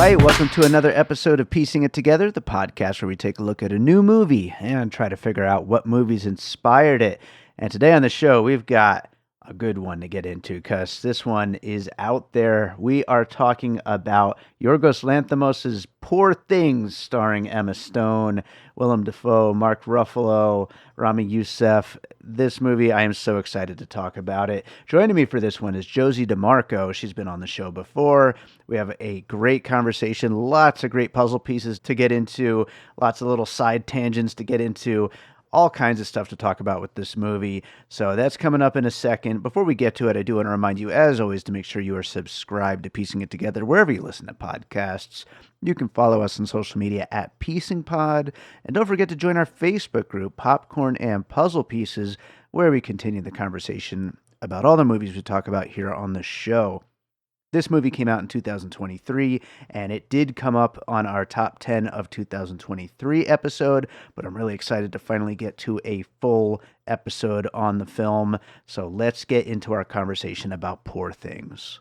right, welcome to another episode of Piecing It Together, the podcast where we take a look at a new movie and try to figure out what movies inspired it. And today on the show, we've got a good one to get into because this one is out there. We are talking about Yorgos Lanthimos' Poor Things, starring Emma Stone, Willem, Dafoe, Mark Ruffalo, Ramy, Youssef. This movie, I am so excited to talk about it. Joining me for this one is Josie DeMarco. She's been on the show before. We have a great conversation, lots of great puzzle pieces to get into, lots of little side tangents to get into, all kinds of stuff to talk about with this movie. So that's coming up in a second. Before we get to it, I do want to remind you, as always, to make sure you are subscribed to Piecing It Together wherever you listen to podcasts. You can follow us on social media at PiecingPod. And don't forget to join our Facebook group, Popcorn and Puzzle Pieces, where we continue the conversation about all the movies we talk about here on the show. This movie came out in 2023, and it did come up on our top 10 of 2023 episode, but I'm really excited to finally get to a full episode on the film. So let's get into our conversation about Poor Things.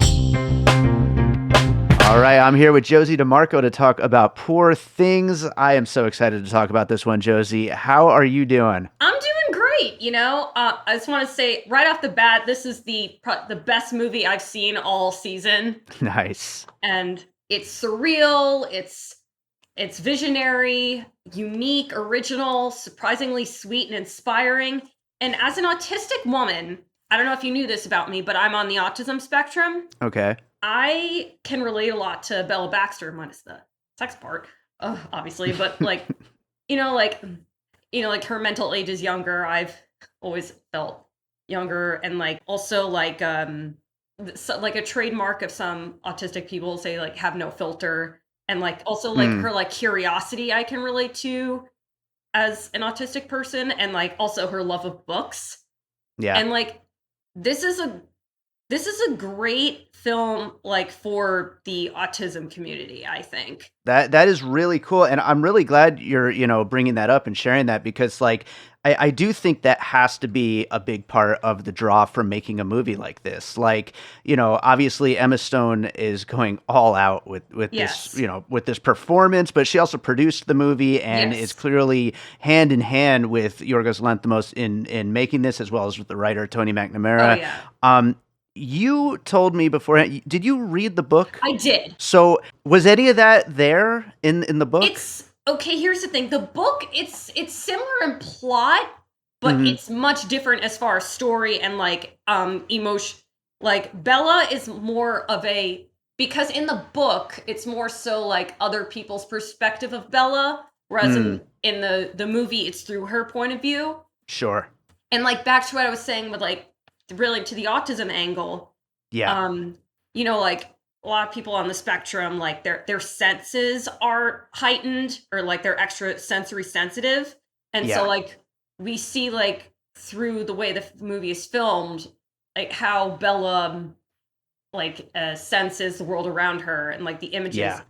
All right, I'm here with Josie DeMarco to talk about Poor Things. I am so excited to talk about this one, Josie. How are you doing? I'm doing great. I just want to say right off the bat, this is the best movie I've seen all season. Nice. And it's surreal, it's visionary, unique, original, surprisingly sweet and inspiring. And as an autistic woman, I don't know if you knew this about me, but I'm on the autism spectrum. Okay. I can relate a lot to Bella Baxter, minus the sex part, obviously, but like her mental age is younger. I've always felt younger, and like also like a trademark of some autistic people say like have no filter, and like also like her like curiosity I can relate to as an autistic person, and like also her love of books. Yeah. And like this is a great film like for the autism community, I think. That is really cool, and I'm really glad you're bringing that up and sharing that, because like I do think that has to be a big part of the draw for making a movie like this. Like, obviously Emma Stone is going all out with Yes. this, with this performance, but she also produced the movie and Yes. is clearly hand in hand with Yorgos Lanthimos in making this, as well as with the writer Tony McNamara. Oh, yeah. You told me beforehand, did you read the book? I did. So was any of that there in the book? Okay, here's the thing. The book, it's similar in plot, but it's much different as far as story and like emotion. Like Bella is more of because in the book it's more so like other people's perspective of Bella, whereas in the movie it's through her point of view. Sure. And like back to what I was saying with like really to the autism angle. Yeah. Like a lot of people on the spectrum, like their senses are heightened or like they're extra sensory sensitive. And so like we see like through the way the movie is filmed, like how Bella senses the world around her and like the images. Yeah.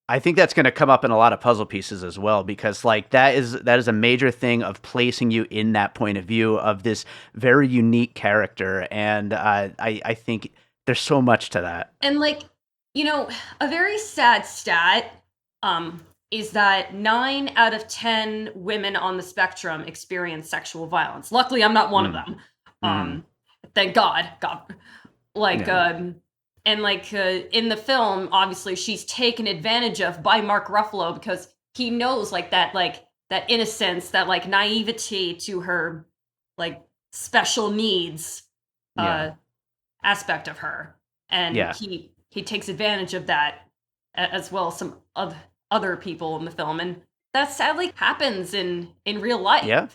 I think that's going to come up in a lot of puzzle pieces as well, because like that is a major thing of placing you in that point of view of this very unique character. And I think there's so much to that. And like, a very sad stat is that 9 out of 10 women on the spectrum experience sexual violence. Luckily, I'm not one of them. Thank God. And like in the film, obviously she's taken advantage of by Mark Ruffalo because he knows like that innocence, that like naivety to her like special needs aspect of her, and he takes advantage of that as well as some other people in the film, and that sadly happens in real life. Yeah.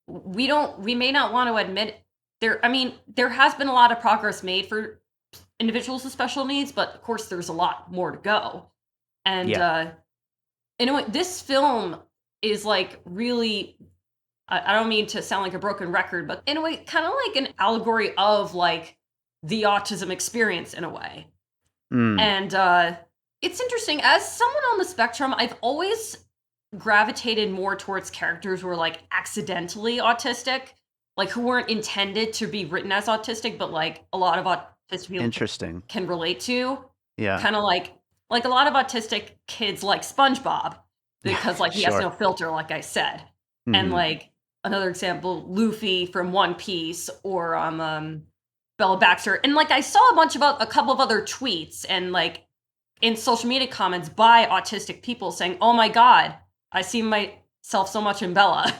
We may not want to admit there has been a lot of progress made for individuals with special needs, but of course there's a lot more to go. And anyway, this film is like really, I don't mean to sound like a broken record, but in a way, kind of like an allegory of like the autism experience in a way. And it's interesting, as someone on the spectrum, I've always gravitated more towards characters who are like accidentally autistic, like who weren't intended to be written as autistic, but like a lot of autistic people Interesting. can relate to. Yeah. Kind of like a lot of autistic kids like SpongeBob because like he has Sure. no filter, like I said. And Mhm. like another example, Luffy from One Piece or Bella Baxter. And like I saw a couple of other tweets and like in social media comments by autistic people saying, "Oh my God, I see myself so much in Bella."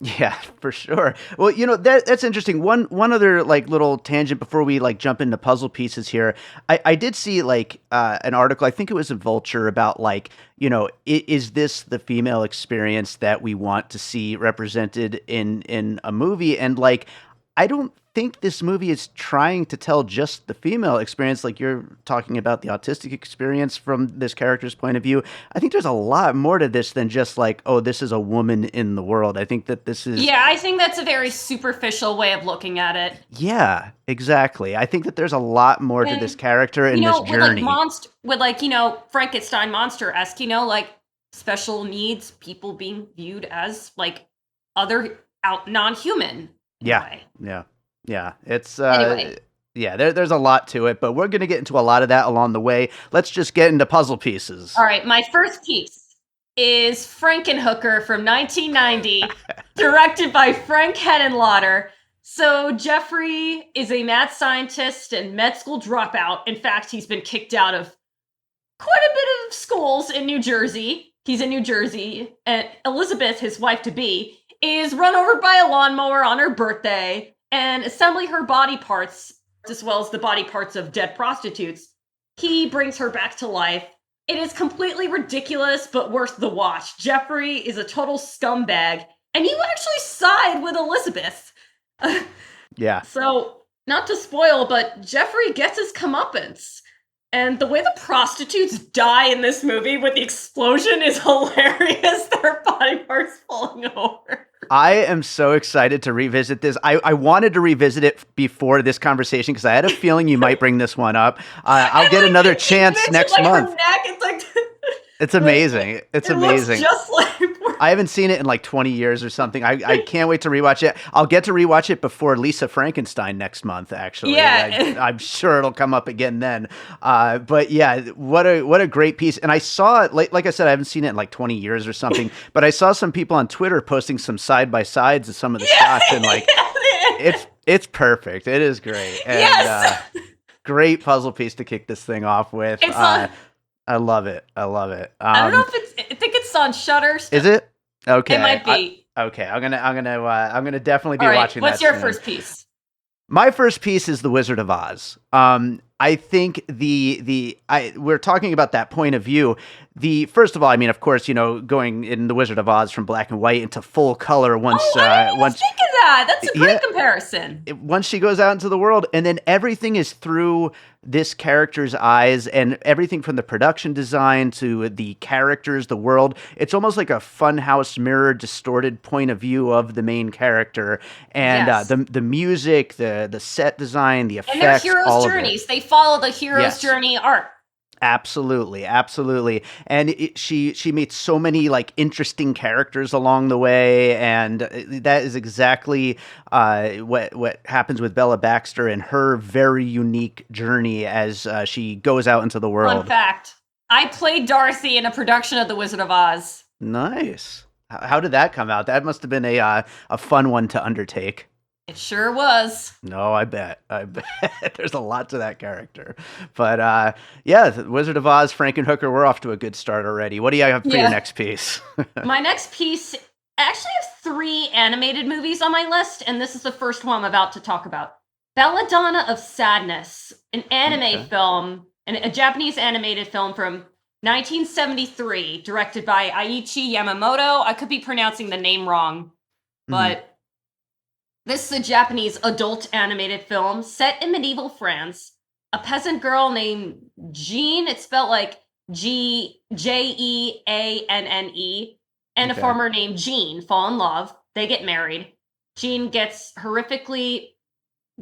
Yeah, for sure. Well, that's interesting. One other like little tangent before we like jump into puzzle pieces here. I did see like an article. I think it was in Vulture about like is this the female experience that we want to see represented in a movie? And like I don't think this movie is trying to tell just the female experience. Like you're talking about the autistic experience from this character's point of view. I think there's a lot more to this than just like, oh, this is a woman in the world. I think that this is. Yeah, I think that's a very superficial way of looking at it. Yeah, exactly. I think that there's a lot more to this character and this journey. With Frankenstein monster-esque, like special needs people being viewed as like other non-human. Yeah. It's Anyway. Yeah, there's a lot to it, but we're gonna get into a lot of that along the way. Let's just get into puzzle pieces. All right, my first piece is Frankenhooker from 1990, directed by Frank Henenlotter. So Jeffrey is a mad scientist and med school dropout. In fact, he's been kicked out of quite a bit of schools in New Jersey. He's in New Jersey, and Elizabeth, his wife-to-be, is run over by a lawnmower on her birthday and assembling her body parts, as well as the body parts of dead prostitutes. He brings her back to life. It is completely ridiculous, but worth the watch. Jeffrey is a total scumbag, and you actually side with Elizabeth. Yeah. So, not to spoil, but Jeffrey gets his comeuppance. And the way the prostitutes die in this movie with the explosion is hilarious. Their body parts falling over. I am so excited to revisit this. I wanted to revisit it before this conversation because I had a feeling you might bring this one up. I'll get another chance next month. Her neck, it's like it's amazing. It's amazing. Looks just like I haven't seen it in like 20 years or something. I can't wait to rewatch it. I'll get to rewatch it before Lisa Frankenstein next month, actually. Yeah. I'm sure it'll come up again then. But yeah, what a great piece. And I saw it, like I said, I haven't seen it in like 20 years or something, but I saw some people on Twitter posting some side-by-sides of some of the shots and like, it's perfect. It is great. And yes. Great puzzle piece to kick this thing off with. I love it. I don't know if I think it's on Shudder. Is it? Okay. It might be. Okay. I'm gonna definitely be All right, watching what's that. What's your soon. First piece? My first piece is The Wizard of Oz. I think we're talking about that point of view. First of all, I mean, of course, going in The Wizard of Oz from black and white into full color once. I didn't even think of that. That's a great comparison. Once she goes out into the world, and then everything is through this character's eyes, and everything from the production design to the characters, the world. It's almost like a funhouse mirror, distorted point of view of the main character, and yes. The music, the set design, the effects, and their hero's journeys. They follow the hero's journey arc. Absolutely. And she meets so many like interesting characters along the way, and that is exactly what happens with Bella Baxter and her very unique journey as she goes out into the world. Fun fact: I played Dorothy in a production of The Wizard of Oz. Nice. How did that come out? That must have been a fun one to undertake. It sure was. No, I bet. There's a lot to that character. But yeah, the Wizard of Oz, Frankenhooker, we're off to a good start already. What do you have for your next piece? My next piece actually has 3 animated movies on my list, and this is the first one I'm about to talk about. Belladonna of Sadness, an anime film, a Japanese animated film from 1973, directed by Aichi Yamamoto. I could be pronouncing the name wrong, but this is a Japanese adult animated film set in medieval France. A peasant girl named Jeanne, it's spelled like Jeanne, and a farmer named Jean fall in love. They get married. Jean gets horrifically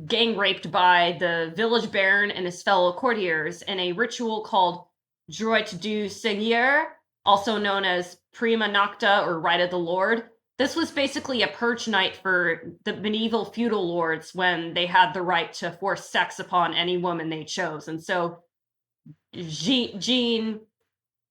gang raped by the village baron and his fellow courtiers in a ritual called Droit du Seigneur, also known as Prima Nocta or Rite of the Lord. This was basically a purge night for the medieval feudal lords when they had the right to force sex upon any woman they chose. And so Jean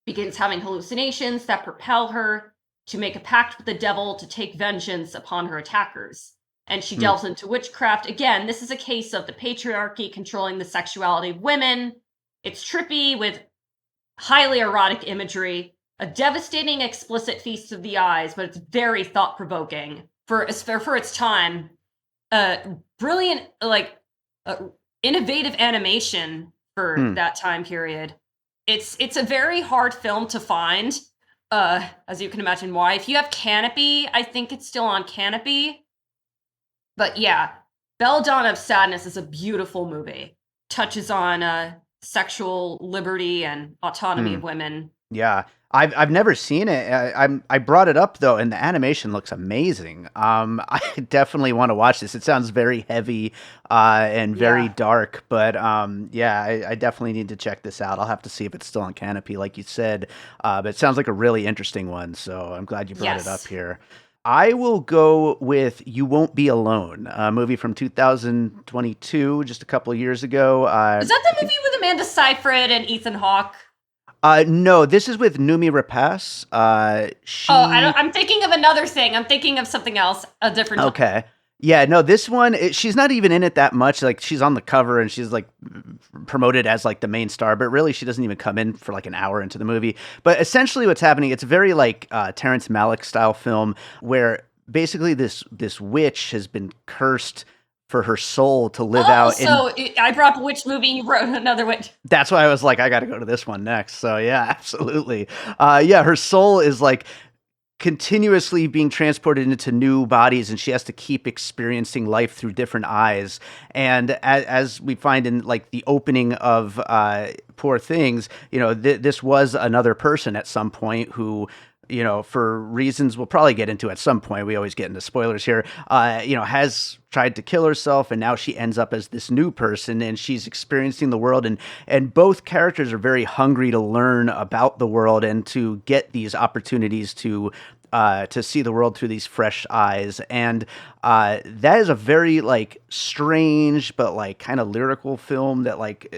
begins having hallucinations that propel her to make a pact with the devil to take vengeance upon her attackers. And she delves into witchcraft. Again, this is a case of the patriarchy controlling the sexuality of women. It's trippy with highly erotic imagery, a devastating, explicit feast of the eyes, but it's very thought-provoking for its time. Brilliant, innovative animation for that time period. It's a very hard film to find, as you can imagine why. If you have Canopy, I think it's still on Canopy. But yeah, Belladonna of Sadness is a beautiful movie. Touches on sexual liberty and autonomy of women. Yeah, I've never seen it. I brought it up though, and the animation looks amazing. I definitely want to watch this. It sounds very heavy and very dark, but yeah, I definitely need to check this out. I'll have to see if it's still on Canopy, like you said. But it sounds like a really interesting one, so I'm glad you brought it up here. I will go with You Won't Be Alone, a movie from 2022, just a couple of years ago. Is that the movie with Amanda Seyfried and Ethan Hawke? No, this is with Noomi Rapace. I'm thinking of another thing. I'm thinking of something else, a different. Okay. Yeah, no, this one, she's not even in it that much. Like, she's on the cover and she's like promoted as like the main star, but really she doesn't even come in for like an hour into the movie. But essentially what's happening, it's a very like Terrence Malick style film where basically this witch has been cursed for her soul to live out. So I brought up a witch movie, you wrote another witch. That's why I was like, I got to go to this one next. So yeah, absolutely. Yeah, her soul is like continuously being transported into new bodies, and she has to keep experiencing life through different eyes. And as we find in like the opening of Poor Things, you know, this was another person at some point who, you know, for reasons we'll probably get into at some point, we always get into spoilers here, you know, has tried to kill herself, and now she ends up as this new person, and she's experiencing the world, and both characters are very hungry to learn about the world and to get these opportunities to see the world through these fresh eyes. And that is a very like strange but like kind of lyrical film that like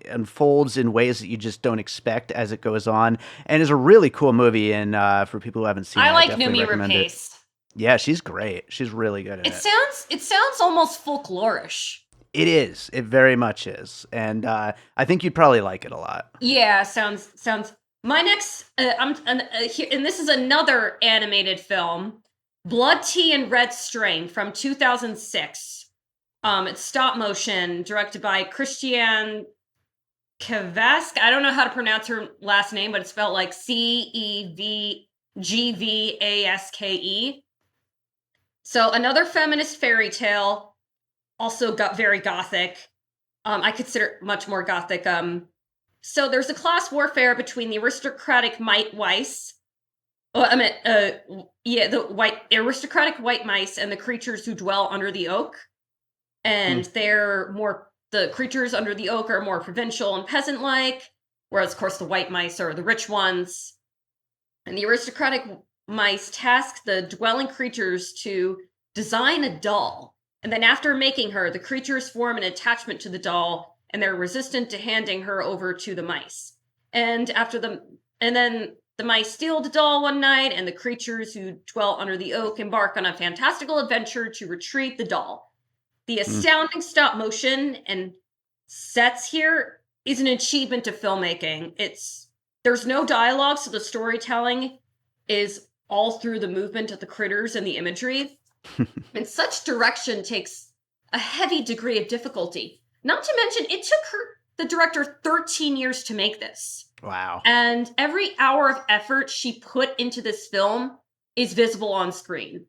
unfolds in ways that you just don't expect as it goes on, and is a really cool movie. And for people who haven't seen it, I like Noomi Rapace. Yeah, she's great. She's really good at it. It sounds almost folklorish. It is. It very much is. And I think you'd probably like it a lot. Yeah, sounds. My next, and this is another animated film, Blood Tea and Red String from 2006. It's stop motion, directed by Christiane Kavask. I don't know how to pronounce her last name, but it's spelled like Cevgvaske. So another feminist fairy tale, also got very gothic. I consider it much more gothic. So there's a class warfare between the aristocratic mice. The aristocratic white mice and the creatures who dwell under the oak. And the creatures under the oak are more provincial and peasant-like, whereas, of course, the white mice are the rich ones. And the aristocratic mice task the dwelling creatures to design a doll. And then after making her, the creatures form an attachment to the doll, and they're resistant to handing her over to the mice. And then the mice steal the doll one night, and the creatures who dwell under the oak embark on a fantastical adventure to retrieve the doll. The astounding stop motion and sets here is an achievement of filmmaking. There's no dialogue, so the storytelling is all through the movement of the critters and the imagery. And such direction takes a heavy degree of difficulty. Not to mention, it took the director 13 years to make this. Wow. And every hour of effort she put into this film is visible on screen.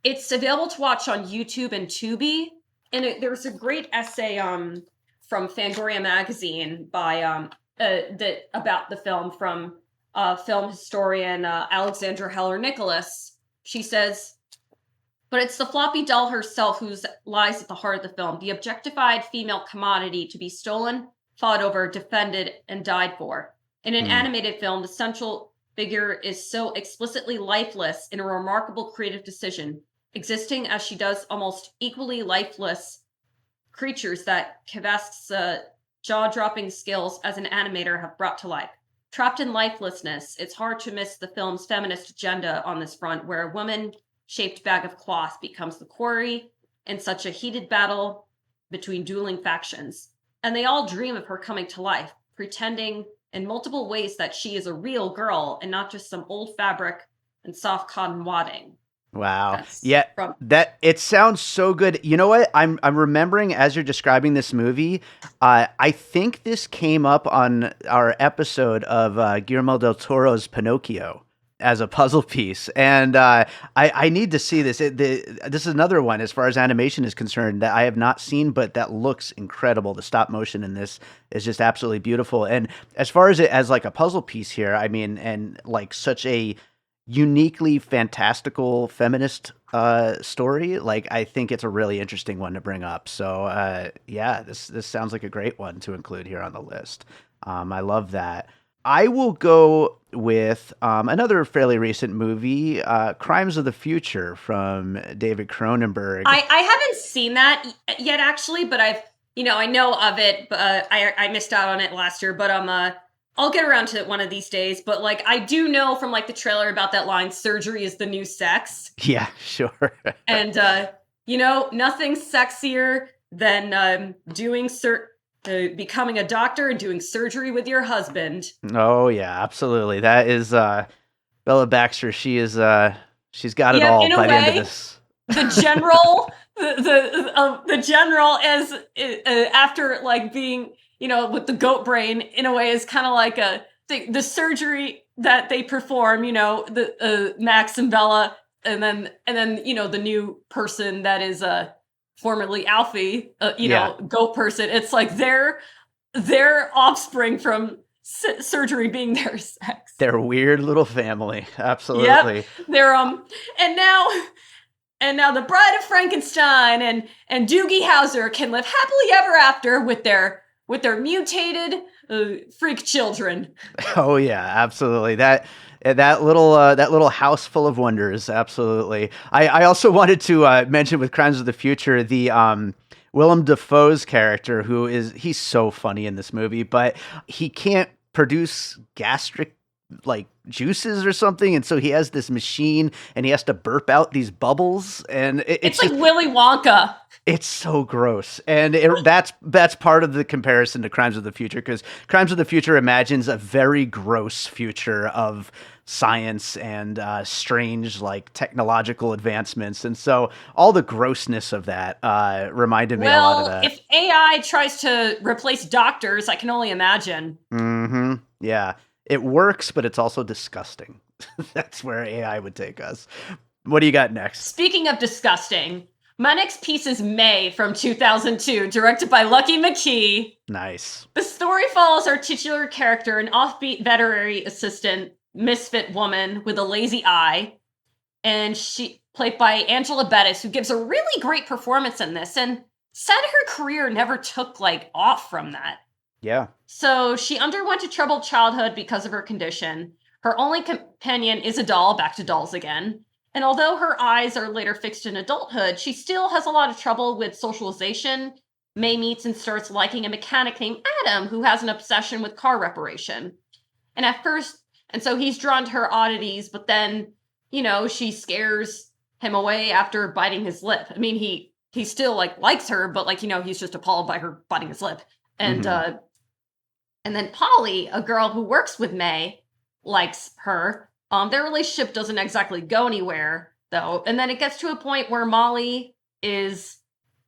It's available to watch on YouTube and Tubi. And there's a great essay from Fangoria magazine by about the film from film historian Alexandra Heller-Nicholas. She says, but it's the floppy doll herself who lies at the heart of the film, the objectified female commodity to be stolen, fought over, defended, and died for. In an animated film, the central figure is so explicitly lifeless in a remarkable creative decision, existing as she does almost equally lifeless creatures that Kvast's jaw-dropping skills as an animator have brought to life. Trapped in lifelessness, it's hard to miss the film's feminist agenda on this front, where a woman-shaped bag of cloth becomes the quarry in such a heated battle between dueling factions. And they all dream of her coming to life, pretending in multiple ways that she is a real girl and not just some old fabric and soft cotton wadding. Wow. Yeah, that it sounds so good. You know what? I'm remembering as you're describing this movie, I think this came up on our episode of Guillermo del Toro's Pinocchio as a puzzle piece, and I need to see this. This is another one as far as animation is concerned that I have not seen, but that looks incredible. The stop motion in this is just absolutely beautiful. And as far as it as like a puzzle piece here, I mean, and like such a uniquely fantastical feminist story, like I think it's a really interesting one to bring up. So yeah, this sounds like a great one to include here on the list. I love that. I will go with another fairly recent movie, Crimes of the Future from David Cronenberg. I haven't seen that yet, actually, but I know of it, but I missed out on it last year, but I'll get around to it one of these days. But like, I do know from like the trailer about that line, surgery is the new sex. Yeah, sure. And, nothing sexier than becoming a doctor and doing surgery with your husband. Oh yeah, absolutely. That is Bella Baxter. She's got it all by the end of this. The general, the general is after like being, with the goat brain in a way is kind of like the surgery that they perform, the Max and Bella, and then the new person that is formerly Alfie, goat person. It's like their offspring from surgery being their sex. Their weird little family, absolutely. Yep. They're and now the Bride of Frankenstein and Doogie Howser can live happily ever after with their mutated freak children. Oh yeah, absolutely. That little house full of wonders. Absolutely. I also wanted to mention with Crimes of the Future the Willem Dafoe's character, he's so funny in this movie, but he can't produce gastric like juices or something, and so he has this machine and he has to burp out these bubbles, and it's like Willy Wonka. It's so gross, and that's part of the comparison to Crimes of the Future, because Crimes of the Future imagines a very gross future of science and strange like technological advancements, and so all the grossness of that reminded me a lot of that. If AI tries to replace doctors, I can only imagine. Mm-hmm. Yeah, it works, but it's also disgusting. That's where AI would take us. What do you got next? Speaking of disgusting, my next piece is May from 2002, directed by Lucky McKee. Nice. The story follows our titular character, an offbeat veterinary assistant, misfit woman with a lazy eye, and she played by Angela Bettis, who gives a really great performance in this, and said her career never took off from that. Yeah. So she underwent a troubled childhood because of her condition. Her only companion is a doll, back to dolls again. And although her eyes are later fixed in adulthood, she still has a lot of trouble with socialization. May meets and starts liking a mechanic named Adam, who has an obsession with car reparation. And so he's drawn to her oddities, but then, she scares him away after biting his lip. I mean, he still likes her, but he's just appalled by her biting his lip. And and then Polly, a girl who works with May, likes her. Their relationship doesn't exactly go anywhere, though. And then it gets to a point where Molly is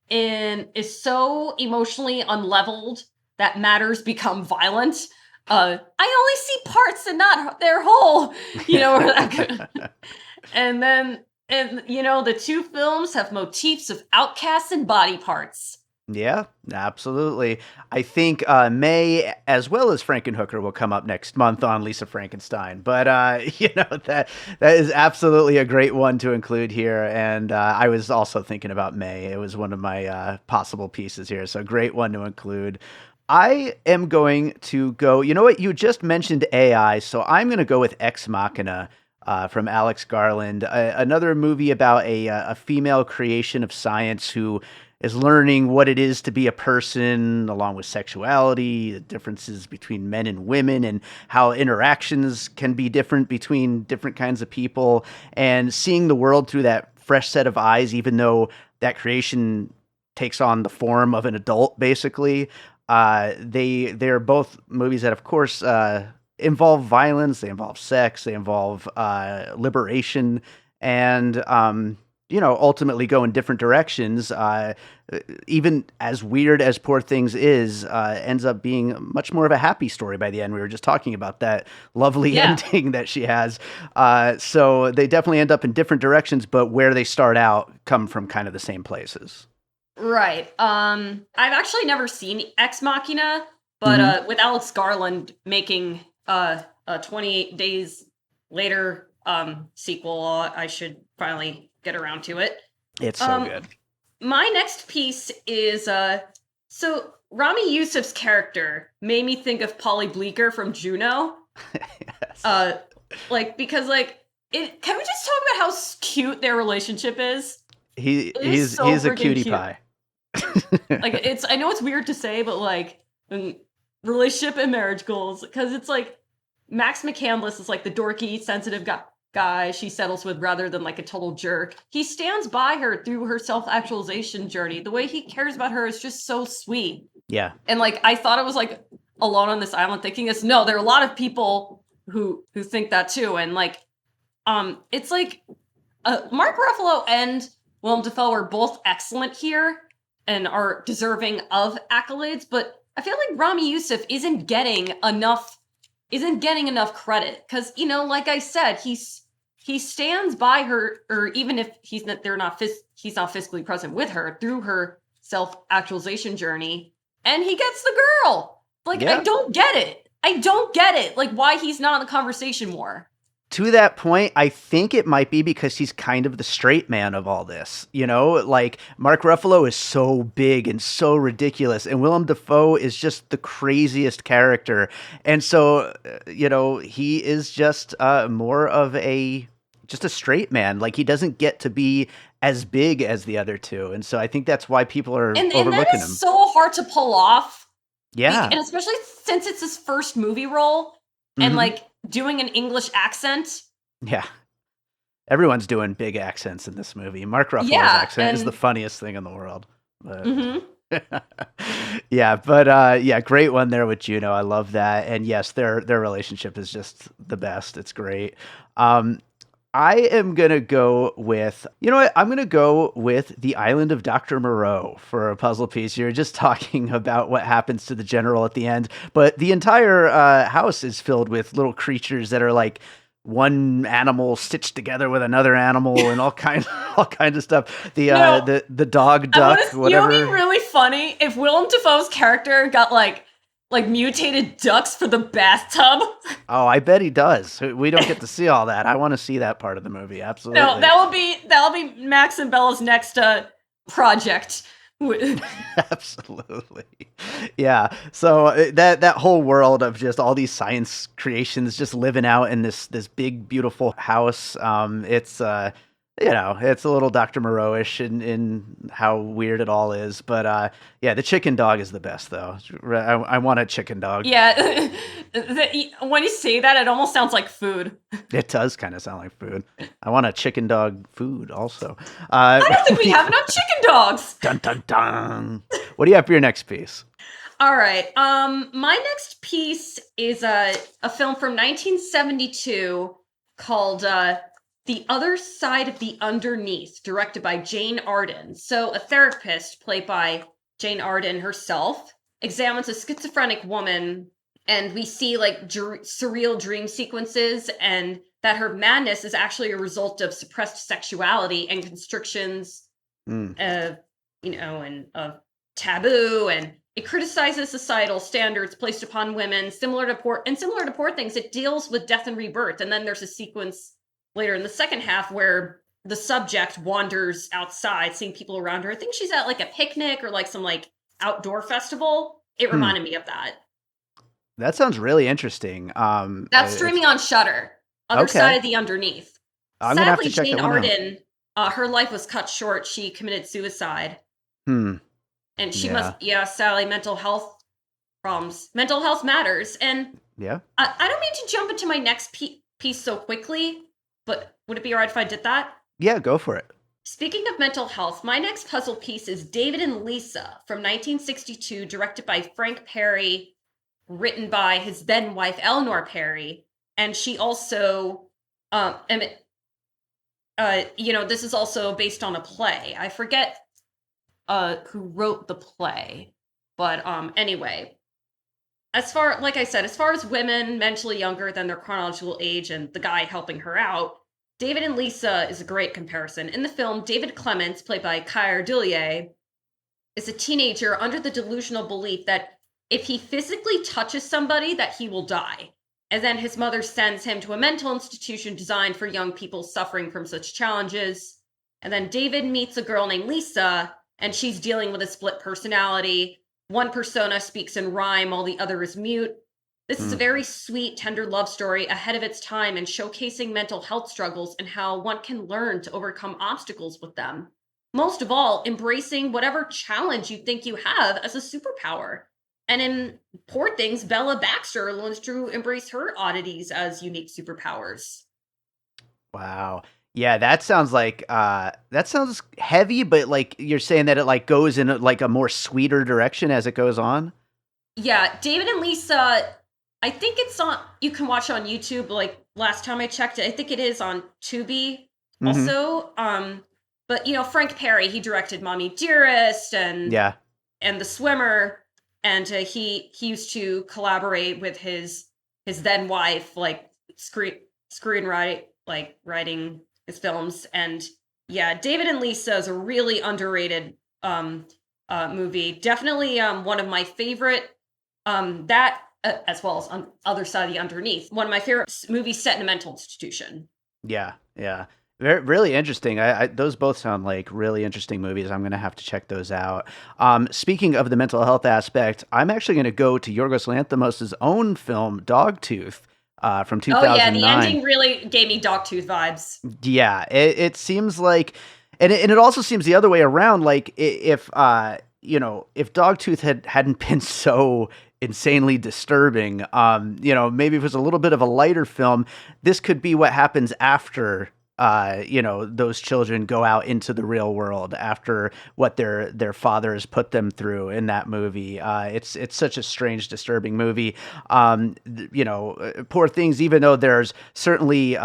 so emotionally unleveled that matters become violent. I only see parts and not their whole, and the two films have motifs of outcasts and body parts. Yeah, absolutely. I think May, as well as Frankenhooker, will come up next month on Lisa Frankenstein. But that is absolutely a great one to include here. And I was also thinking about May. It was one of my possible pieces here. So great one to include. I am going to go. You know what? You just mentioned AI, so I'm going to go with Ex Machina from Alex Garland, another movie about a female creation of science who is learning what it is to be a person, along with sexuality, the differences between men and women, and how interactions can be different between different kinds of people, and seeing the world through that fresh set of eyes, even though that creation takes on the form of an adult, basically. They're both movies that, of course, involve violence, they involve sex, they involve liberation, and ultimately go in different directions. Even as weird as Poor Things is, ends up being much more of a happy story by the end. We were just talking about that lovely Yeah. ending that she has. So they definitely end up in different directions, but where they start out come from kind of the same places. Right. I've actually never seen Ex Machina, but with Alex Garland making a 28 Days Later sequel, I should finally get around to it. It's so good. My next piece is so Ramy Youssef's character made me think of Polly Bleeker from Juno. Yes. Because can we just talk about how cute their relationship is? He's so a freaking cutie cute. pie. I know it's weird to say, but relationship and marriage goals, because it's like Max McCandless is like the dorky, sensitive guy she settles with rather than like a total jerk. He stands by her through her self-actualization journey. The way he cares about her is just so sweet. Yeah. And I thought it was like alone on this island thinking this. No, there are a lot of people who think that too. And it's like Mark Ruffalo and Willem Dafoe are both excellent here and are deserving of accolades, but I feel like Ramy Youssef isn't getting enough credit because, like I said, he stands by her, or even if he's not physically present with her through her self-actualization journey, and he gets the girl. Yeah. I don't get it. Why he's not in the conversation more. To that point, I think it might be because he's kind of the straight man of all this. Mark Ruffalo is so big and so ridiculous, and Willem Dafoe is just the craziest character. And so, he is just more of just a straight man. Like, he doesn't get to be as big as the other two. And so I think that's why people are and overlooking that is him. so hard to pull off. Yeah. And especially since it's his first movie role and doing an English accent. Yeah. Everyone's doing big accents in this movie. Mark Ruffalo's accent is the funniest thing in the world. But... yeah, but great one there with Juno. I love that. And yes, their relationship is just the best. It's great. I am going to go with, I'm going to go with The Island of Dr. Moreau for a puzzle piece. You're just talking about what happens to the general at the end, but the entire house is filled with little creatures that are like one animal stitched together with another animal and all kinds of stuff. The dog, duck, whatever. It would be really funny if Willem Dafoe's character got like mutated ducks for the bathtub. Oh, I bet he does. We don't get to see all that. I want to see that part of the movie. Absolutely. No, that'll be Max and Bella's next project. Absolutely. Yeah. So that whole world of just all these science creations just living out in this big beautiful house. It's it's a little Dr. Moreau-ish in how weird it all is. But the chicken dog is the best, though. I want a chicken dog. Yeah. When you say that, it almost sounds like food. It does kind of sound like food. I want a chicken dog food also. I don't think we have enough chicken dogs. Dun, dun, dun. What do you have for your next piece? All right. My next piece is a film from 1972 called The Other Side of the Underneath, directed by Jane Arden. So a therapist, played by Jane Arden herself, examines a schizophrenic woman, and we see surreal dream sequences, and that her madness is actually a result of suppressed sexuality and constrictions, and of taboo, and it criticizes societal standards placed upon women. Similar to Poor Things, it deals with death and rebirth, and then there's a sequence later in the second half where the subject wanders outside, seeing people around her. I think she's at a picnic or some outdoor festival. it reminded me of that. That sounds really interesting. That's streaming on Shudder. Other Okay. Side of the Underneath. I'm gonna have to Sadly, check Jane that one out. Arden, her life was cut short. She committed suicide. Hmm. And she Yeah. sadly, mental health problems. Mental health matters. And Yeah. I don't mean to jump into my next piece so quickly, but would it be all right if I did that? Yeah, go for it. Speaking of mental health, my next puzzle piece is David and Lisa from 1962, directed by Frank Perry, written by his then wife, Eleanor Perry. And she also, this is also based on a play. I forget who wrote the play, but anyway, like I said, as far as women mentally younger than their chronological age and the guy helping her out, David and Lisa is a great comparison. In the film, David Clements, played by Keir Dullea, is a teenager under the delusional belief that if he physically touches somebody, that he will die. And then his mother sends him to a mental institution designed for young people suffering from such challenges. And then David meets a girl named Lisa, and she's dealing with a split personality. One persona speaks in rhyme while the other is mute. This is a very sweet, tender love story ahead of its time and showcasing mental health struggles and how one can learn to overcome obstacles with them. Most of all, embracing whatever challenge you think you have as a superpower. And in Poor Things, Bella Baxter learns to embrace her oddities as unique superpowers. Wow. Yeah, that sounds heavy, but like you're saying that it like goes in like a more sweeter direction as it goes on. Yeah, David and Lisa, I think it's on, you can watch it on YouTube. Like last time I checked it, I think it is on Tubi also. But Frank Perry, he directed Mommy Dearest and The Swimmer, and he used to collaborate with his then wife, like screenwriting, like writing his films. And yeah, David and Lisa is a really underrated movie. Definitely one of my favorite. That as well as on Other Side of the Underneath, one of my favorite movies set in a mental institution. Yeah. Really interesting. Those both sound like really interesting movies. I'm going to have to check those out. Speaking of the mental health aspect, I'm actually going to go to Yorgos Lanthimos' own film, Dogtooth, from 2009. Oh yeah, the ending really gave me Dogtooth vibes. Yeah, it seems like, and it also seems the other way around. Like if Dogtooth hadn't been so insanely disturbing, maybe if it was a little bit of a lighter film, this could be what happens after those children go out into the real world after what their fathers put them through in that movie. It's such a strange, disturbing movie. Poor Things, even though there's certainly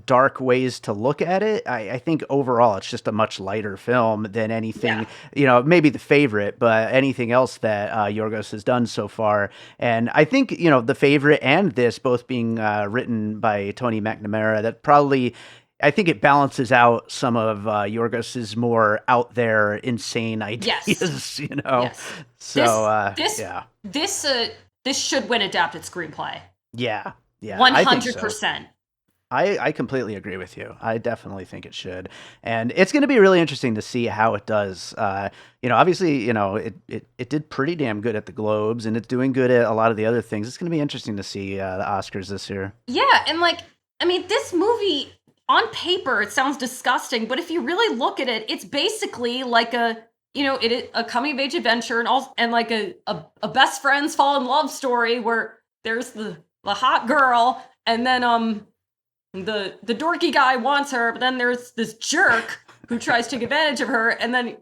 dark ways to look at it, I think overall it's just a much lighter film than anything, maybe The Favorite, but anything else that Yorgos has done so far. And I think, The Favorite and this both being written by Tony McNamara, that probably, I think it balances out some of Yorgos's more out there, insane ideas. Yes. Yes. So this should win adapted screenplay. Yeah. 100%. I completely agree with you. I definitely think it should, and it's going to be really interesting to see how it does. Obviously, it did pretty damn good at the Globes, and it's doing good at a lot of the other things. It's going to be interesting to see the Oscars this year. Yeah, and this movie, on paper, it sounds disgusting, but if you really look at it, it's basically like a coming of age adventure and like a best friends fall in love story where there's the hot girl, and then the dorky guy wants her, but then there's this jerk who tries to take advantage of her and then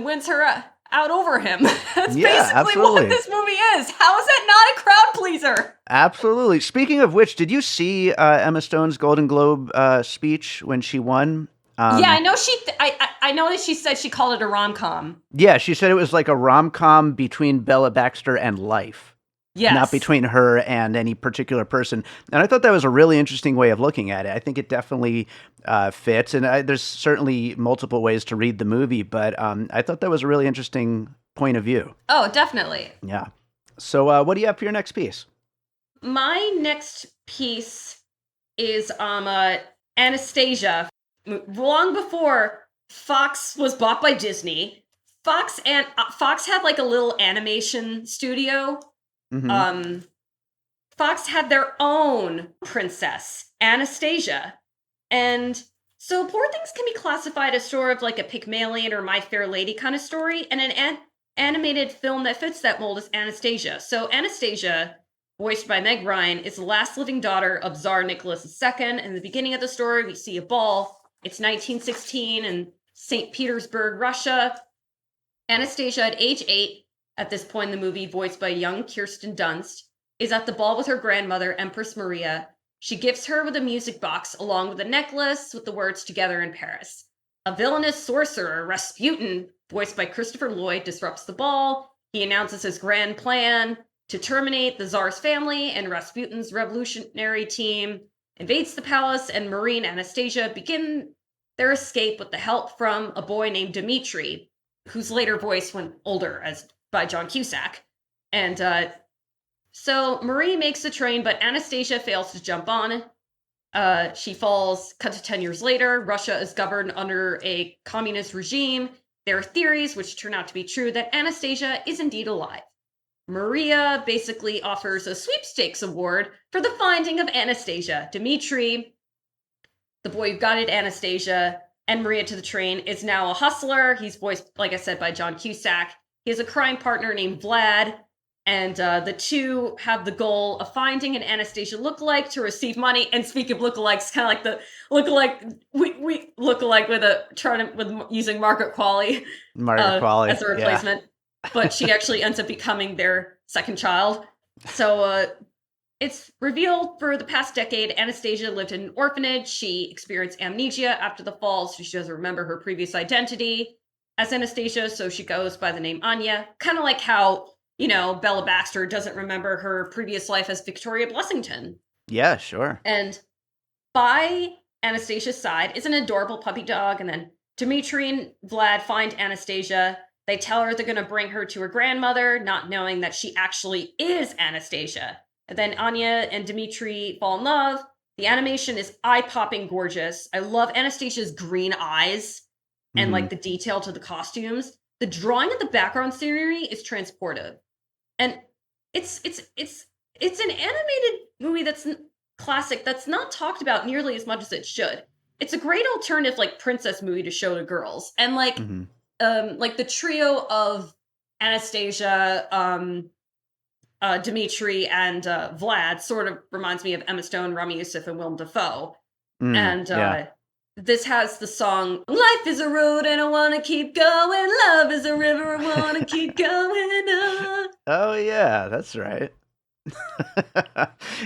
wins her out over him. That's basically absolutely what this movie is. How is that not a crowd pleaser? Absolutely. Speaking of which, did you see Emma Stone's Golden Globe speech when she won? Yeah, I know I know that she said she called it a rom-com. Yeah, she said it was like a rom-com between Bella Baxter and life. Yes. Not between her and any particular person. And I thought that was a really interesting way of looking at it. I think it definitely fits. And there's certainly multiple ways to read the movie, but I thought that was a really interesting point of view. Oh, definitely. Yeah. So what do you have for your next piece? My next piece is Anastasia. Long before Fox was bought by Disney, Fox had like a little animation studio. Mm-hmm. Fox had their own princess, Anastasia. And so Poor Things can be classified as sort of like a Pygmalion or My Fair Lady kind of story, and an animated film that fits that mold is Anastasia. So Anastasia, voiced by Meg Ryan, is the last living daughter of Tsar Nicholas II. In the beginning of the story, we see a ball. It's 1916 in St. Petersburg, Russia. Anastasia, at age 8, at this point in the movie, voiced by young Kirsten Dunst, is at the ball with her grandmother, Empress Maria. She gifts her with a music box along with a necklace with the words "Together in Paris." A villainous sorcerer, Rasputin, voiced by Christopher Lloyd, disrupts the ball. He announces his grand plan to terminate the Tsar's family, and Rasputin's revolutionary team invades the palace, and Marie and Anastasia begin their escape with the help from a boy named Dmitri, whose later voice went older as by John Cusack. And so Marie makes the train, but Anastasia fails to jump on. She falls. Cut to 10 years later, Russia is governed under a communist regime. There are theories, which turn out to be true, that Anastasia is indeed alive. Maria basically offers a sweepstakes award for the finding of Anastasia. Dmitri, the boy who guided Anastasia and Maria to the train, is now a hustler. He's voiced, like I said, by John Cusack. He has a crime partner named Vlad, and the two have the goal of finding an Anastasia lookalike to receive money. And speaking of lookalikes, kind of like the lookalike, we lookalike with using Margaret Qualley, as a replacement. Yeah. But she actually ends up becoming their second child. So it's revealed for the past decade, Anastasia lived in an orphanage. She experienced amnesia after the fall, so she doesn't remember her previous identity as Anastasia, so she goes by the name Anya. Kind of like how, Bella Baxter doesn't remember her previous life as Victoria Blessington. Yeah, sure. And by Anastasia's side is an adorable puppy dog, and then Dmitri and Vlad find Anastasia. They tell her they're going to bring her to her grandmother, not knowing that she actually is Anastasia. And then Anya and Dmitri fall in love. The animation is eye-popping gorgeous. I love Anastasia's green eyes and like the detail to the costumes. The drawing of the background scenery is transportive. And it's an animated movie that's classic that's not talked about nearly as much as it should. It's a great alternative like princess movie to show to girls. And like the trio of Anastasia, Dmitri, and Vlad sort of reminds me of Emma Stone, Ramy, Youssef, and Willem Dafoe. This has the song, "Life is a road and I want to keep going. Love is a river, I want to keep going up." Oh, yeah, that's right.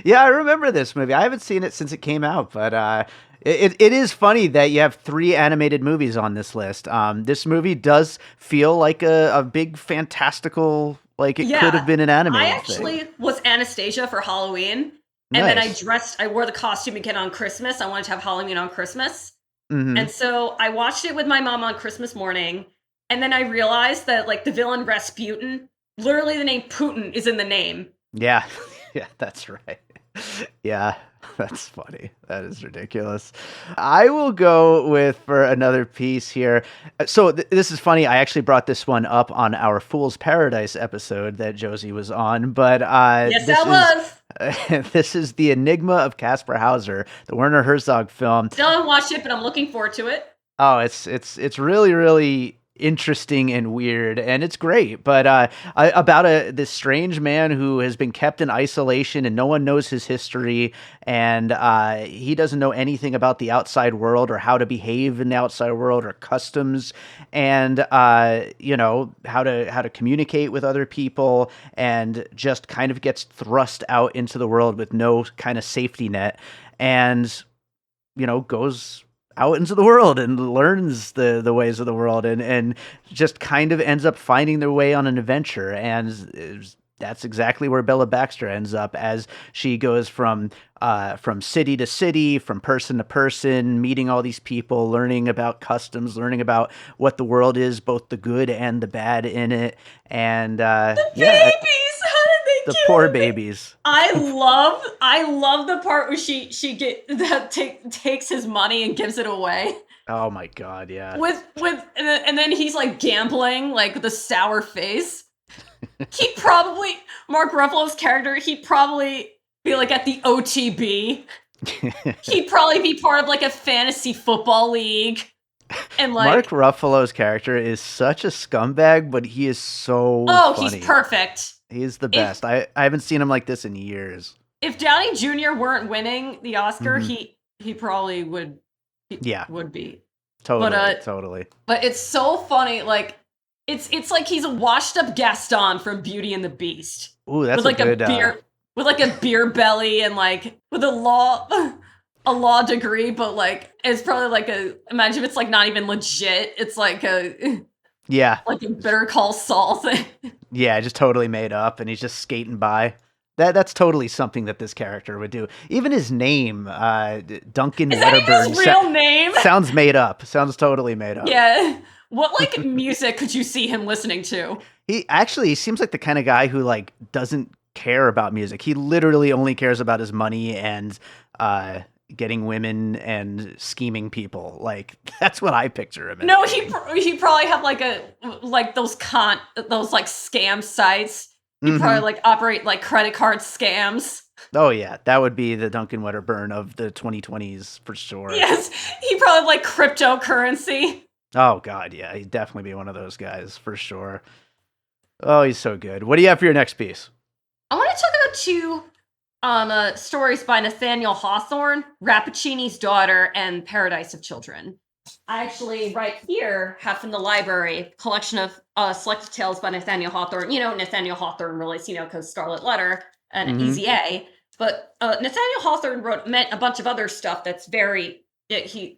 Yeah, I remember this movie. I haven't seen it since it came out, but it is funny that you have 3 animated movies on this list. This movie does feel like a big fantastical, like it could have been an animated I actually was Anastasia for Halloween, and then I wore the costume again on Christmas. I wanted to have Halloween on Christmas. And so I watched it with my mom on Christmas morning, and then I realized that like the villain Rasputin, literally the name Putin is in the name. Yeah, yeah, that's right. Yeah, that's funny. That is ridiculous. I will go with for another piece here. So this is funny. I actually brought this one up on our Fool's Paradise episode that Josie was on, but this is The Enigma of Caspar Hauser, the Werner Herzog film. Still haven't watched it, but I'm looking forward to it. Oh, it's really, really interesting and weird, and it's great. But about this strange man who has been kept in isolation, and no one knows his history, and he doesn't know anything about the outside world or how to behave in the outside world or customs, and how to communicate with other people, and just kind of gets thrust out into the world with no kind of safety net, and goes out into the world and learns the ways of the world, and just kind of ends up finding their way on an adventure. And that's exactly where Bella Baxter ends up, as she goes from city to city, from person to person, meeting all these people, learning about customs, learning about what the world is, both the good and the bad in it. And babies! The poor babies. I love the part where she takes his money and gives it away. Oh my God, yeah. And then he's like gambling, like with a sour face. He'd probably Mark Ruffalo's character. He'd probably be like at the OTB. He'd probably be part of like a fantasy football league. And like Mark Ruffalo's character is such a scumbag, but he is so funny. He's perfect. He's the best. I haven't seen him like this in years. If Downey Jr. weren't winning the Oscar, he probably would. Would be totally. But it's so funny. Like it's like he's a washed up Gaston from Beauty and the Beast. Ooh, that's with like a good with like a beer belly and like with a law degree, but like it's probably like imagine if it's like not even legit. It's like a Better Call Saul thing. Yeah, just totally made up, and he's just skating by. That's totally something that this character would do. Even his name, Duncan Is that even his real name? Sounds made up. Sounds totally made up. Yeah. What like music could you see him listening to? He seems like the kind of guy who like doesn't care about music. He literally only cares about his money and getting women and scheming people. Like that's what I picture him. No, he probably have like those like scam sites. He'd probably like operate like credit card scams. Oh yeah, that would be the Duncan Wedderburn of the 2020s for sure. Yes, he'd probably have like cryptocurrency. Oh God, yeah, he'd definitely be one of those guys for sure. Oh, he's so good. What do you have for your next piece? I want to talk about two stories by Nathaniel Hawthorne, Rappaccini's Daughter and Paradise of Children. I actually, right here, have from the library a collection of selected tales by Nathaniel Hawthorne. You know, Nathanial Hawthorne released, because Scarlet Letter and Easy A. But Nathaniel Hawthorne wrote a bunch of other stuff that's very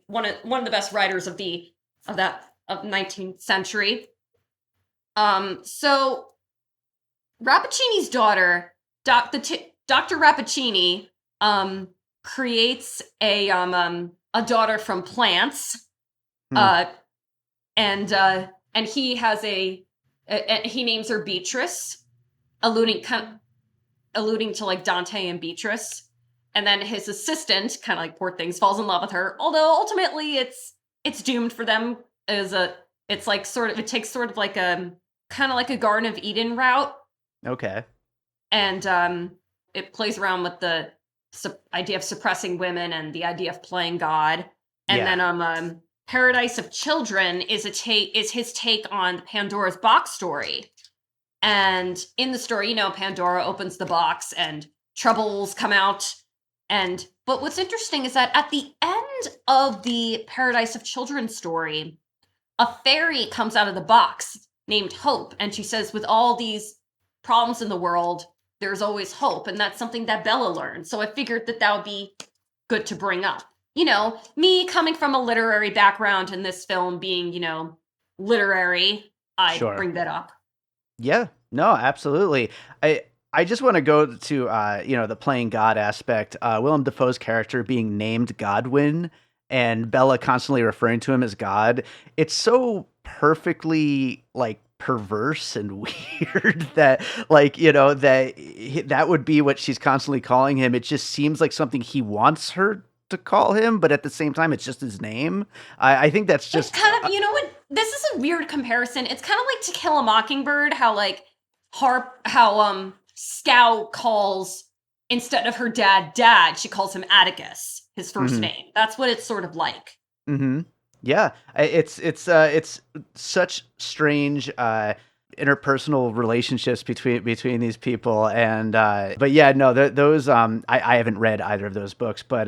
one of the best writers of the 19th century. So Rappaccini's Daughter, Dr. Rappaccini creates a daughter from plants. And he has he names her Beatrice, alluding to like Dante and Beatrice. And then his assistant, kind of like poor things, falls in love with her. Although ultimately it's doomed for them it takes sort of like a kind of like a Garden of Eden route. Okay. And it plays around with the idea of suppressing women and the idea of playing God. And then Paradise of Children is his take on Pandora's box story. And in the story, Pandora opens the box and troubles come out. But what's interesting is that at the end of the Paradise of Children story, a fairy comes out of the box named Hope. And she says, with all these problems in the world, there's always hope. And that's something that Bella learned. So I figured that would be good to bring up. Me coming from a literary background and this film being, literary, I bring that up. Yeah, no, absolutely. I just want to go to, the playing God aspect. Willem Dafoe's character being named Godwin and Bella constantly referring to him as God. It's so perfectly like perverse and weird that that would be what she's constantly calling him. It just seems like something he wants her to call him, but at the same time, it's just his name. I think that's just it's kind of, what? This is a weird comparison. It's kind of like To Kill a Mockingbird, how like Scout calls, instead of her dad, she calls him Atticus, his first name. That's what it's sort of like. Mm-hmm. Yeah, it's such strange interpersonal relationships between these people, and but yeah, no, those I haven't read either of those books, but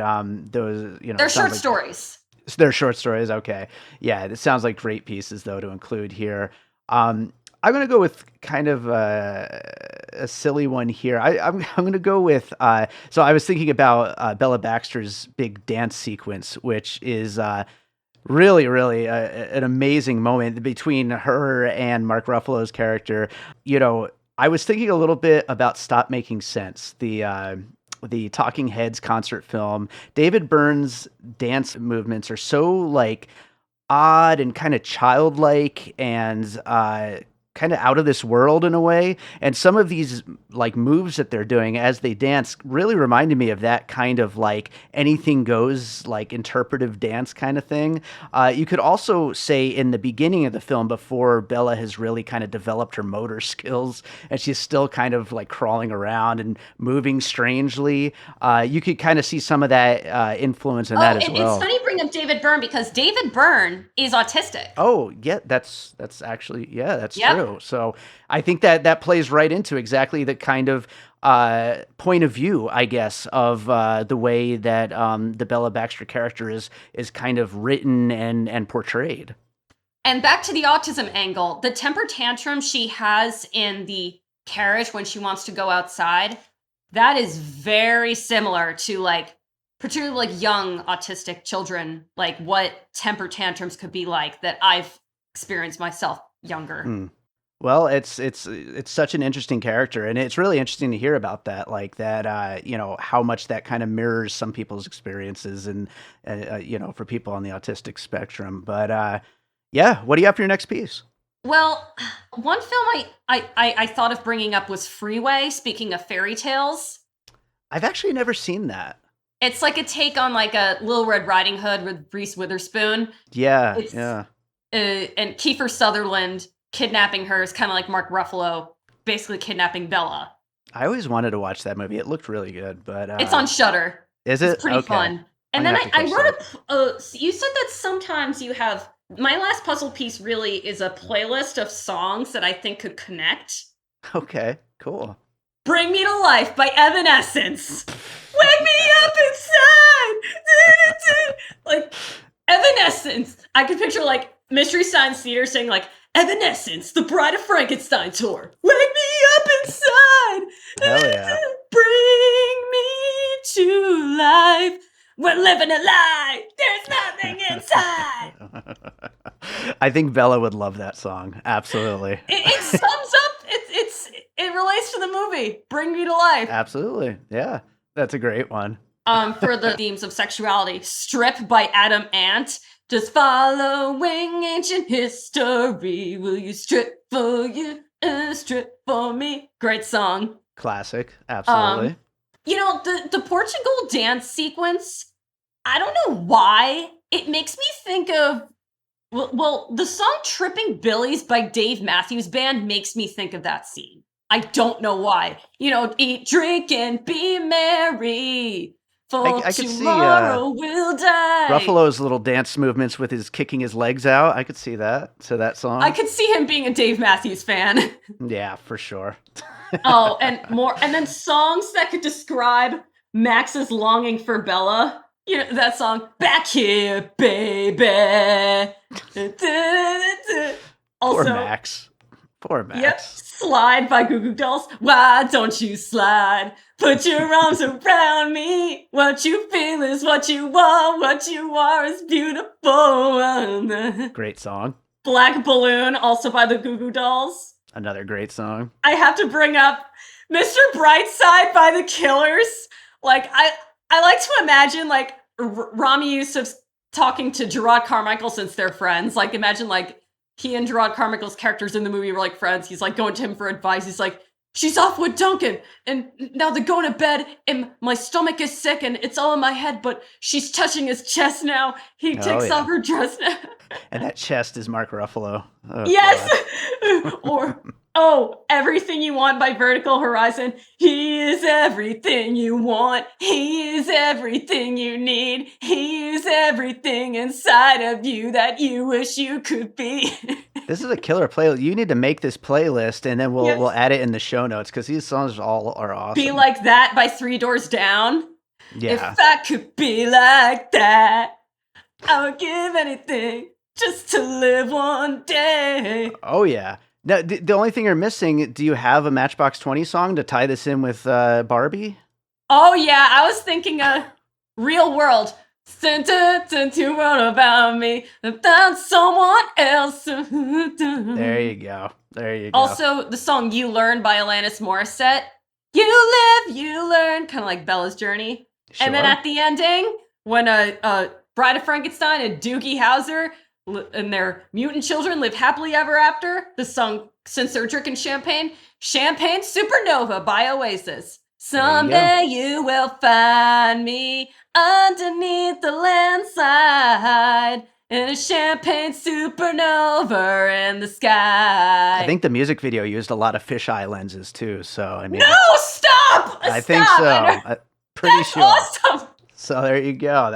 those they're short stories. They're short stories. Okay, yeah, it sounds like great pieces though to include here. I'm gonna go with kind of a silly one here. I'm gonna go with so I was thinking about Bella Baxter's big dance sequence, which is really, really an amazing moment between her and Mark Ruffalo's character. I was thinking a little bit about Stop Making Sense, the Talking Heads concert film. David Byrne's dance movements are so like odd and kind of childlike and kind of out of this world in a way. And some of these like moves that they're doing as they dance really reminded me of that kind of like anything goes, like interpretive dance kind of thing. You could also say in the beginning of the film, before Bella has really kind of developed her motor skills and she's still kind of like crawling around and moving strangely, you could kind of see some of that influence in that as well. It's funny you bring up David Byrne because David Byrne is autistic. Oh, yeah, that's actually, yeah, that's true. So I think that plays right into exactly the kind of point of view, I guess, of the way that the Bella Baxter character is kind of written and portrayed. And back to the autism angle, the temper tantrum she has in the carriage when she wants to go outside, that is very similar to like particularly like young autistic children, like what temper tantrums could be like that I've experienced myself younger. Well, it's such an interesting character, and it's really interesting to hear about that, like that, how much that kind of mirrors some people's experiences, and for people on the autistic spectrum. But yeah, what do you have for your next piece? Well, one film I thought of bringing up was Freeway. Speaking of fairy tales, I've actually never seen that. It's like a take on like a Little Red Riding Hood with Reese Witherspoon. Yeah, yeah. And Kiefer Sutherland kidnapping her is kind of like Mark Ruffalo basically kidnapping Bella. I always wanted to watch that movie. It looked really good, but it's on Shudder. Is it? It's pretty fun. And then I wrote you said that sometimes you have, my last puzzle piece really is a playlist of songs that I think could connect. Okay, cool. Bring Me to Life by Evanescence. Wake me up inside. Like Evanescence. I could picture like Mystery Science Theater saying like, Evanescence, the Bride of Frankenstein tour. Wake me up inside. Hell yeah. Bring me to life. We're living a lie. There's nothing inside. I think Bella would love that song. Absolutely. It sums up. It relates to the movie. Bring Me to Life. Absolutely. Yeah. That's a great one. For the themes of sexuality, Strip by Adam Ant. Just following ancient history. Will you strip for you and strip for me? Great song. Classic. Absolutely. The Portugal dance sequence, I don't know why. It makes me think of, well, the song Tripping Billies by Dave Matthews Band makes me think of that scene. I don't know why. Eat, drink, and be merry. For I could tomorrow see we'll die. Ruffalo's little dance movements with his kicking his legs out. I could see that to that song. I could see him being a Dave Matthews fan. Yeah, for sure. Oh, and more. And then songs that could describe Max's longing for Bella. That song, Back Here, Baby. Also, Poor Max. Yep, Slide by Goo Goo Dolls. Why don't you slide? Put your arms around me. What you feel is what you want. What you are is beautiful. Great song. Black Balloon, also by the Goo Goo Dolls. Another great song. I have to bring up Mr. Brightside by the Killers. Like, I like to imagine, like, Ramy Youssef talking to Gerard Carmichael since they're friends. Like, imagine, like, he and Gerard Carmichael's characters in the movie were, like, friends. He's, like, going to him for advice. He's like, she's off with Duncan, and now they're going to bed, and my stomach is sick, and it's all in my head, but she's touching his chest now. He takes off her dress now. And that chest is Mark Ruffalo. Oh, yes! Or, Everything You Want by Vertical Horizon. He is everything you want. He is everything you need. He is everything inside of you that you wish you could be. This is a killer playlist. You need to make this playlist, and then we'll add it in the show notes, because these songs all are awesome. Be Like That by Three Doors Down. Yeah. If I could be like that, I would give anything just to live one day. Oh, yeah. Now, the only thing you're missing, do you have a Matchbox 20 song to tie this in with Barbie? Oh, yeah. I was thinking Real World. Sent to world about me without someone else. There you go. Also, the song You Learn by Alanis Morissette. You live, you learn. Kind of like Bella's journey. Sure. And then at the ending, when Bride of Frankenstein and Doogie Howser and their mutant children live happily ever after. The song Since They're Drinking Champagne. Champagne Supernova by Oasis. Someday you will find me underneath the landslide in a champagne supernova in the sky. I think the music video used a lot of fisheye lenses too. So I mean, no, stop! I think so. Pretty That's sure. Awesome. So there you go.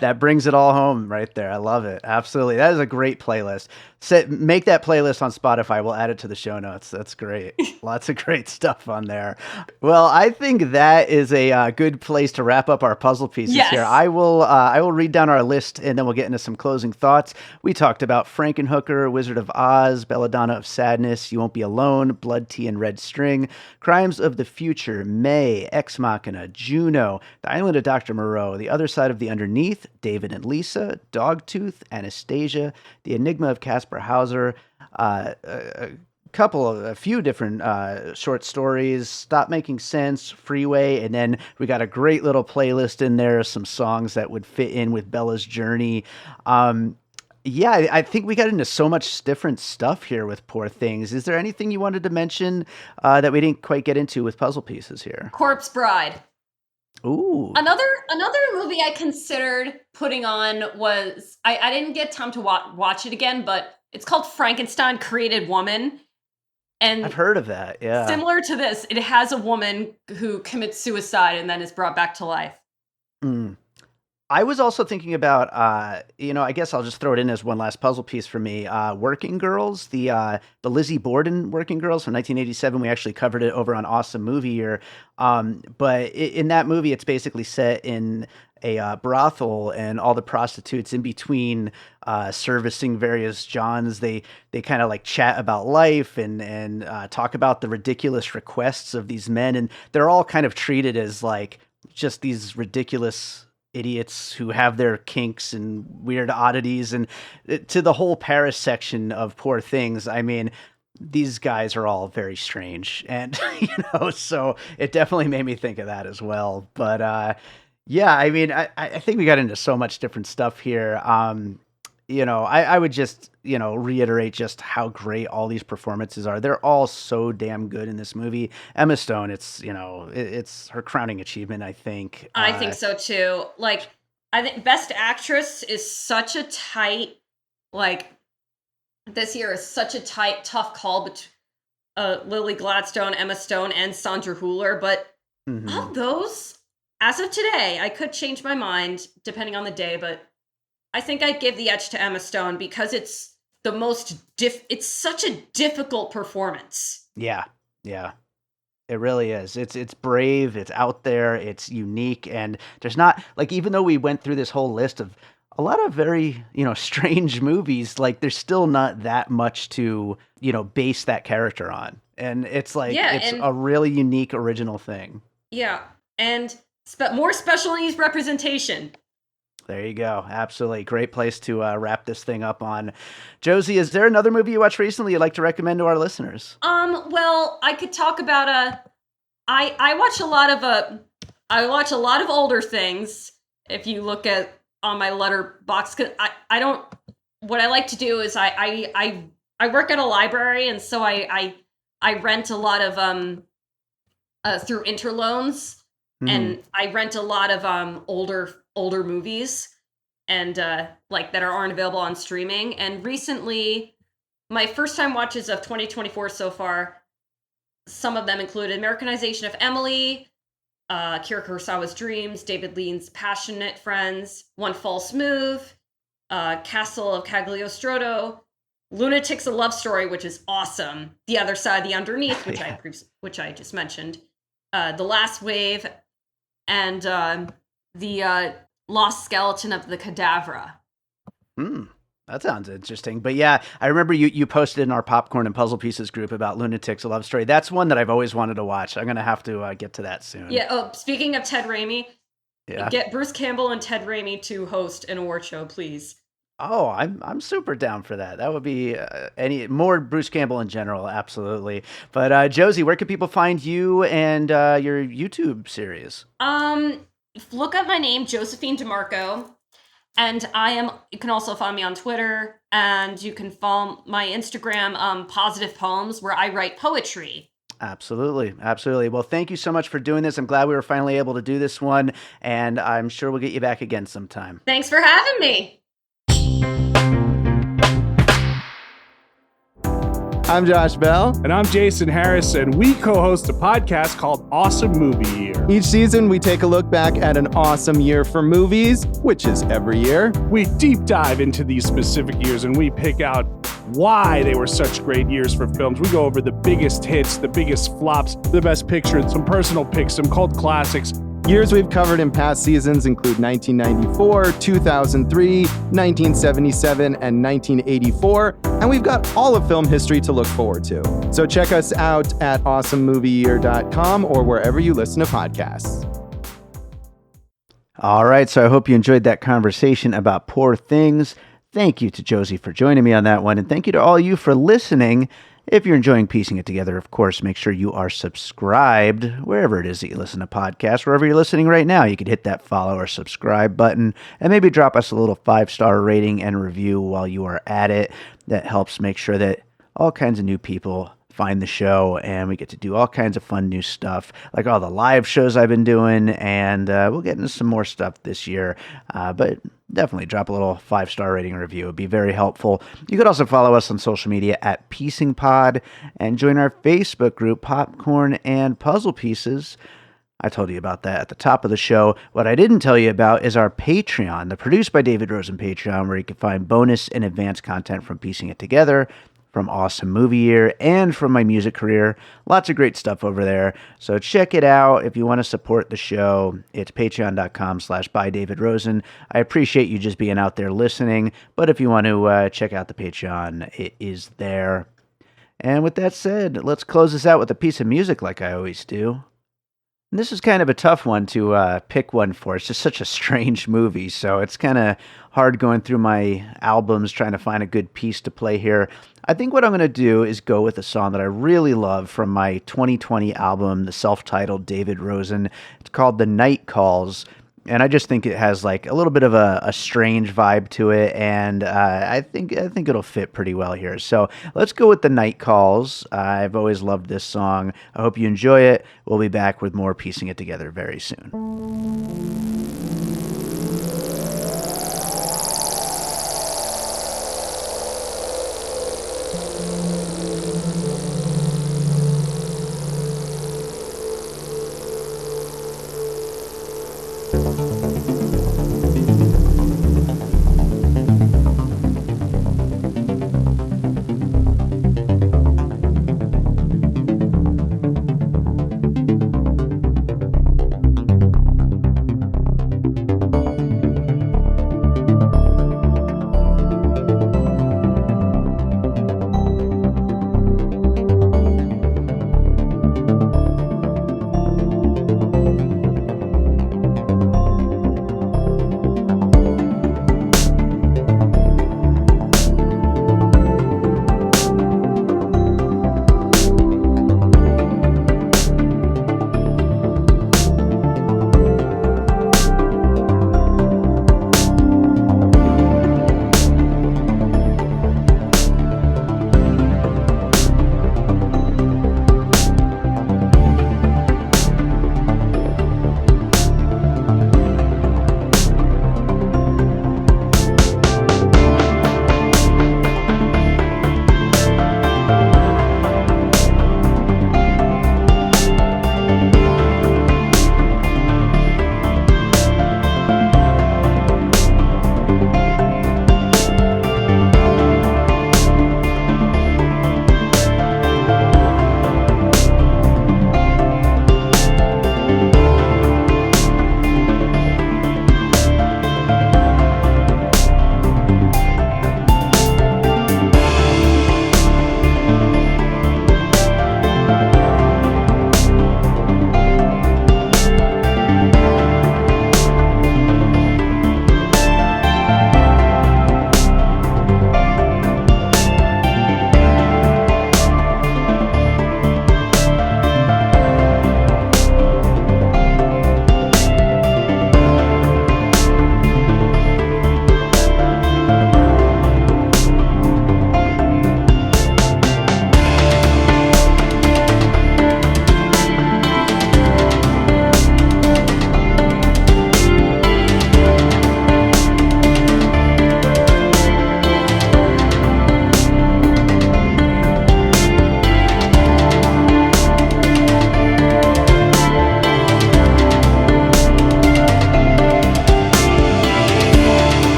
That brings it all home right there. I love it. Absolutely. That is a great playlist. Make that playlist on Spotify. We'll add it to the show notes. That's great. Lots of great stuff on there. Well, I think that is a good place to wrap up our puzzle pieces here. I will read down our list and then we'll get into some closing thoughts. We talked about Frankenhooker, Wizard of Oz, Belladonna of Sadness, You Won't Be Alone, Blood Tea and Red String, Crimes of the Future, May, Ex Machina, Juno, The Island of Dr. Moreau, The Other Side of the Underneath, David and Lisa, Dogtooth, Anastasia, The Enigma of Caspar Hauser, a few different short stories, Stop Making Sense, Freeway, and then we got a great little playlist in there, some songs that would fit in with Bella's journey. I think we got into so much different stuff here with Poor Things. Is there anything you wanted to mention that we didn't quite get into with puzzle pieces here? Corpse Bride. Ooh. Another movie I considered putting on was I didn't get time to watch it again, but it's called Frankenstein Created Woman. And I've heard of that, yeah. Similar to this, it has a woman who commits suicide and then is brought back to life. I was also thinking about, I guess I'll just throw it in as one last puzzle piece for me. Working Girls, the Lizzie Borden Working Girls from 1987. We actually covered it over on Awesome Movie Year. But in that movie, it's basically set in a brothel, and all the prostitutes in between servicing various Johns, they kind of like chat about life and talk about the ridiculous requests of these men, and they're all kind of treated as like just these ridiculous idiots who have their kinks and weird oddities. And to the whole Paris section of Poor Things, I mean, these guys are all very strange, and so it definitely made me think of that as well. But I mean, I think we got into so much different stuff here. I would just, reiterate just how great all these performances are. They're all so damn good in this movie. Emma Stone, it's her crowning achievement, I think. I think so too. Like, I think Best Actress is such a tight, this year is such a tight, tough call between Lily Gladstone, Emma Stone, and Sandra Hüller. But of those, as of today, I could change my mind depending on the day, but I think I'd give the edge to Emma Stone because it's the most it's such a difficult performance. Yeah. It really is. It's brave, it's out there, it's unique, and there's not, like, even though we went through this whole list of a lot of very, strange movies, like, there's still not that much to, base that character on. And it's like, it's a really unique, original thing. Yeah. And more special needs representation. There you go. Absolutely. Great place to wrap this thing up on. Josie, is there another movie you watched recently you'd like to recommend to our listeners? Well, I could talk about I watch a lot of older things. If you look at on my letterbox, cause what I like to do is I work at a library, and so I rent a lot of through interloans, and I rent a lot of older movies and that aren't available on streaming. And recently, my first time watches of 2024 so far, some of them included Americanization of Emily, Akira Kurosawa's Dreams, David Lean's Passionate Friends, One False Move, Castle of Cagliostro, Lunatics: A Love Story, which is awesome, The Other Side, The Underneath, which I just mentioned, The Last Wave, and the Lost Skeleton of the Cadavra. That sounds interesting. But yeah, I remember you posted in our Popcorn and Puzzle Pieces group about Lunatics: A Love Story. That's one that I've always wanted to watch. I'm going to have to get to that soon. Yeah. Oh, speaking of Ted Ramy, get Bruce Campbell and Ted Ramy to host an award show, please. Oh, I'm super down for that. That would be any more Bruce Campbell in general, absolutely. But Josie, where can people find you and your YouTube series? Look up my name, Josephine DeMarco, And you can also follow me on Twitter, and you can follow my Instagram, Positive Poems, where I write poetry. Absolutely. Absolutely. Well, thank you so much for doing this. I'm glad we were finally able to do this one, and I'm sure we'll get you back again sometime. Thanks for having me. I'm Josh Bell. And I'm Jason Harrison. We co-host a podcast called Awesome Movie Year. Each season, we take a look back at an awesome year for movies, which is every year. We deep dive into these specific years and we pick out why they were such great years for films. We go over the biggest hits, the biggest flops, the best pictures, some personal picks, some cult classics. Years we've covered in past seasons include 1994, 2003, 1977, and 1984, and we've got all of film history to look forward to. So check us out at awesomemovieyear.com or wherever you listen to podcasts. All right, so I hope you enjoyed that conversation about Poor Things. Thank you to Josie for joining me on that one, and thank you to all you for listening. If you're enjoying piecing it together, of course, make sure you are subscribed wherever it is that you listen to podcasts. Wherever you're listening right now, you could hit that follow or subscribe button and maybe drop us a little 5-star rating and review while you are at it. That helps make sure that all kinds of new people find the show, and we get to do all kinds of fun new stuff, like all the live shows I've been doing, and we'll get into some more stuff this year, but definitely drop a little 5-star rating and review. It would be very helpful. You could also follow us on social media at Piecing Pod and join our Facebook group, Popcorn and Puzzle Pieces. I told you about that at the top of the show. What I didn't tell you about is our Patreon, the Produced by David Rosen Patreon, where you can find bonus and advanced content from Piecing It Together, from Awesome Movie Year, and from my music career. Lots of great stuff over there. So check it out if you want to support the show. It's patreon.com/bydavidrosen. I appreciate you just being out there listening, but if you want to check out the Patreon, it is there. And with that said, let's close this out with a piece of music like I always do. And this is kind of a tough one to pick one for. It's just such a strange movie, so it's kind of hard going through my albums trying to find a good piece to play here. I think what I'm going to do is go with a song that I really love from my 2020 album, the self-titled David Rosen. It's called The Night Calls, and I just think it has like a little bit of a strange vibe to it, and I think it'll fit pretty well here. So let's go with The Night Calls. I've always loved this song. I hope you enjoy it. We'll be back with more Piecing It Together very soon.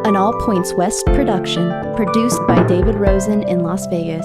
An All Points West production, produced by David Rosen in Las Vegas.